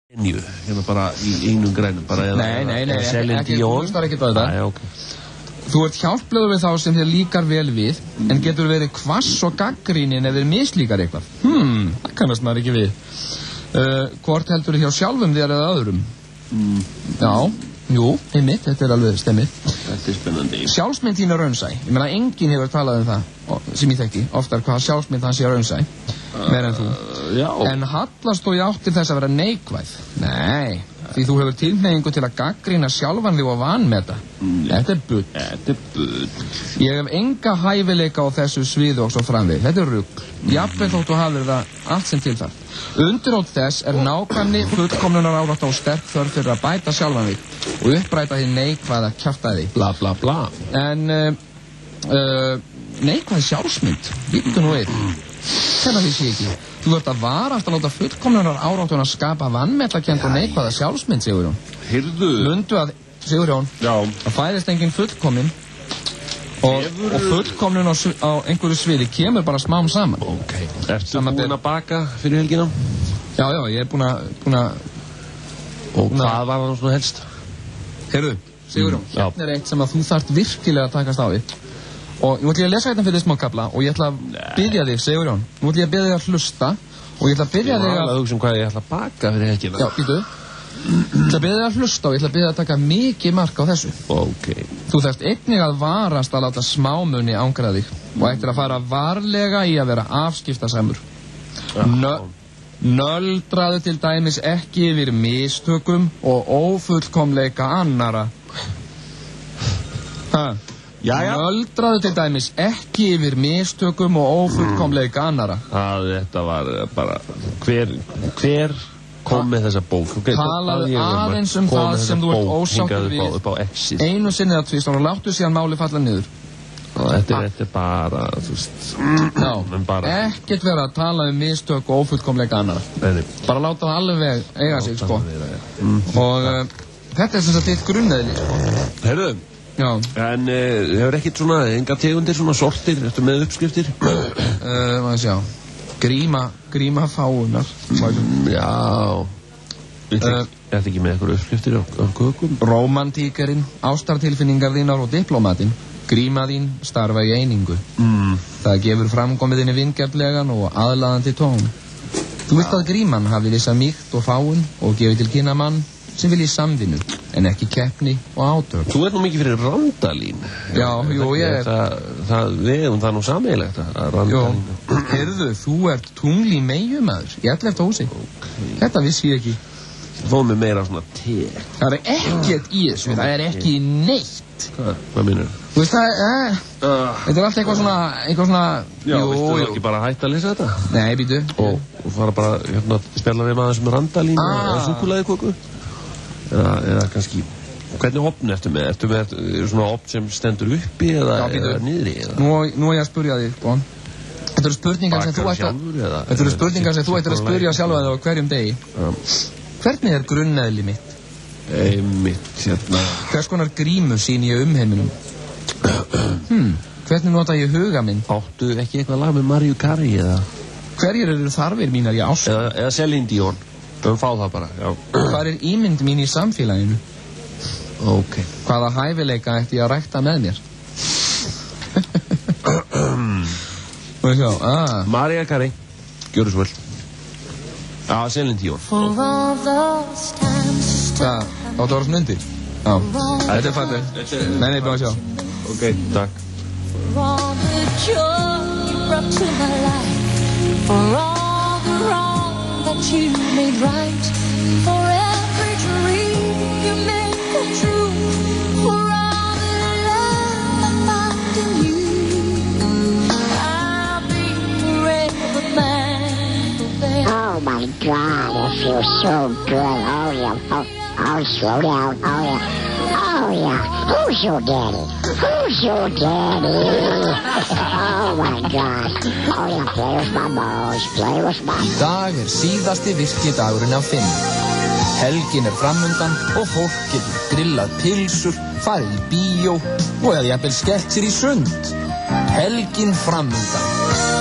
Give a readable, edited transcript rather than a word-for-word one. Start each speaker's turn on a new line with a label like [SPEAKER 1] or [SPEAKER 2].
[SPEAKER 1] Hérna bara í einum grænum bara
[SPEAKER 2] Nei,
[SPEAKER 1] ekki,
[SPEAKER 2] þú hlustar ekki á þetta.
[SPEAKER 1] Nei, okay.
[SPEAKER 2] Þú ert hjálplegur við þá sem þér líkar vel við, en getur verið hvass og gagnrýnin ef þér mislíkar eitthvað. Það kannast maður ekki við. Hvort heldur hjá sjálfum þér eða öðrum? Já, jú, einmitt, þetta alveg stemmið.
[SPEAKER 1] Þetta spennandi.
[SPEAKER 2] Sjálfsmynd þín raunsæ. Ég meina, enginn hefur talað það, sem ég þekki, oftar hvað sjálfsmynd hans sé raunsæ, meira en þú.
[SPEAKER 1] Já.
[SPEAKER 2] En hallast þú í áttir þess að vera neikvæð? Nei, því þú hefur tilhneigingu til að gagnrýna sjálfan þig og vanmeta. Þetta er bull. Ég hef enga hæfileika á þessu sviði og svo framvið. Þetta er rugl. Jafnvel þótt þú hafir það allt sem tilþarf. Undirótt þess er nákvæmni, fullkomnunar árátt á sterk þörf fyrir að bæta sjálfan þig og uppræta því neikvæða kjaftaði.
[SPEAKER 1] Bla bla bla.
[SPEAKER 2] En neikvæð sjálfsmynd, líka nú við. Þetta vissi ég ekki. Þú ert að varast að láta fullkomnunar áráttun að skapa vanmetakennd og neikvæða sjálfsmynd, Sigurjón.
[SPEAKER 1] Heyrðu.
[SPEAKER 2] Mundu að, Sigurjón, að fæðist enginn fullkomin og fullkomnun á einhverju sviði kemur bara smám saman.
[SPEAKER 1] Ok. Ertu búinn að baka fyrir helgina?
[SPEAKER 2] Já, ég er búinn að...
[SPEAKER 1] Og hvað var það svona helst?
[SPEAKER 2] Heyrðu, Sigurjón, hérna er eitt sem að þú þarft virkilega að takast á við. Og ég ætla að lesa hérna fyrir smá kafla og ég ætla að biðja þig, Sigurjón. Nú ætla ég að biðja þig að hlusta og ég ætla að biðja þig að...
[SPEAKER 1] Ég var alveg að hugsa hvað ég ætla að baka fyrir helgina.
[SPEAKER 2] Já, býtu. Ég ætla að biðja þig að hlusta og ég ætla að biðja þig að taka mikið mark á þessu.
[SPEAKER 1] Ok.
[SPEAKER 2] Þú þarft einnig að varast að láta smámuni ángra þig og ættir að fara varlega í að vera afskiptasamur. Nöldraðu til dæmis ekki yfir mistökum og ófullkomleika annara. Nöldraðu til dæmis ekki yfir mistökum og ófullkomleika annara.
[SPEAKER 1] Þetta var bara hver kom með þessa bók?
[SPEAKER 2] Talaðu aðeins það sem þú ert ósáttur við einu sinni eða tvist og láttu síðan máli falla niður.
[SPEAKER 1] Þetta er bara, þú veist,
[SPEAKER 2] ekkert vera að tala mistök og ófullkomleika annara. Bara láta það alveg eiga sig, sko. Og þetta er sem sagt þitt grunneðli, sko.
[SPEAKER 1] Heyrðu. Já. En hefur ekkert svona, enga tegundir, svona sortir, ertu með uppskriftir?
[SPEAKER 2] Maður sjá. Gríma fáunar.
[SPEAKER 1] Já. Þetta ekki með eitthvað uppskriftir á kökum?
[SPEAKER 2] Rómantíkerinn, ástartilfinningar þínar og diplomatinn. Gríma þín starfa í einingu. Það gefur framkomiðinni vingjarnlegan og aðlaðandi tón. Þú vilt að gríman hafi vissa mýkt og fáun og gefi til kynna mann sem vilji samvinnu, en ekki keppni og átök.
[SPEAKER 1] Þú nú mikið fyrir Randalín.
[SPEAKER 2] Já, jú, ég er...
[SPEAKER 1] Við hefum það nú sameiginlegt að Randalín.
[SPEAKER 2] Jú, heyrðu, þú ert tungl í meyjumaður í 11. húsi. Þetta vissi ég ekki.
[SPEAKER 1] Fóðum við meira svona te.
[SPEAKER 2] Það er ekkert í þessu, það er ekki neitt.
[SPEAKER 1] Hvað minnur?
[SPEAKER 2] Þú veist það, þetta er allt eitthvað svona...
[SPEAKER 1] Já, viltu ekki bara hætta að lesa þetta?
[SPEAKER 2] Nei, býtu.
[SPEAKER 1] Og fara bara, spjalla við maður sem Randalín og súkkulaðiköku? Eða kannski, hvernig hopn ertu með? Ertu með svona hopn sem stendur uppi eða niðri?
[SPEAKER 2] Nú er ég að spyrja þig, sko. Þetta eru spurningar sem þú ættir að spyrja sjálfa þig á hverjum degi. Hvernig er grunneðli mitt?
[SPEAKER 1] Mitt, hérna...
[SPEAKER 2] Hvers konar grímu sýni ég heiminum? Hvernig nota ég huga minn?
[SPEAKER 1] Áttu ekki eitthvað lag með Mariah Carey eða?
[SPEAKER 2] Hverjir eru þarfir mínar í ást?
[SPEAKER 1] Eða Celine Dion. Við fá það bara, já.
[SPEAKER 2] Hvað er ímynd mín í samfélaginu?
[SPEAKER 1] Ok.
[SPEAKER 2] Hvaða hæfileika ætti ég að rækta með mér?
[SPEAKER 1] Mariah Carey. Gjörðu svo vel. Já, Celine Dion.
[SPEAKER 2] Áttu að vera svona undir? Já. Þetta er fallið. Nei, bara að sjá.
[SPEAKER 1] Ok, takk.
[SPEAKER 3] That you made right, for every dream you made come true, for all the love I found in you, I'll be forever thankful.
[SPEAKER 4] Oh my God, it feels so good. Oh yeah, slow down. Oh yeah, who's your daddy? Who's your daddy? Oh my God. Oh yeah, play with my balls, play with my...
[SPEAKER 2] Í dag síðasti virkidagurinn af 5. Helgin framundan og fólk getur grillað pilsur, farið í bíó og eða jafnvel skellt sér í sund. Helgin framundan.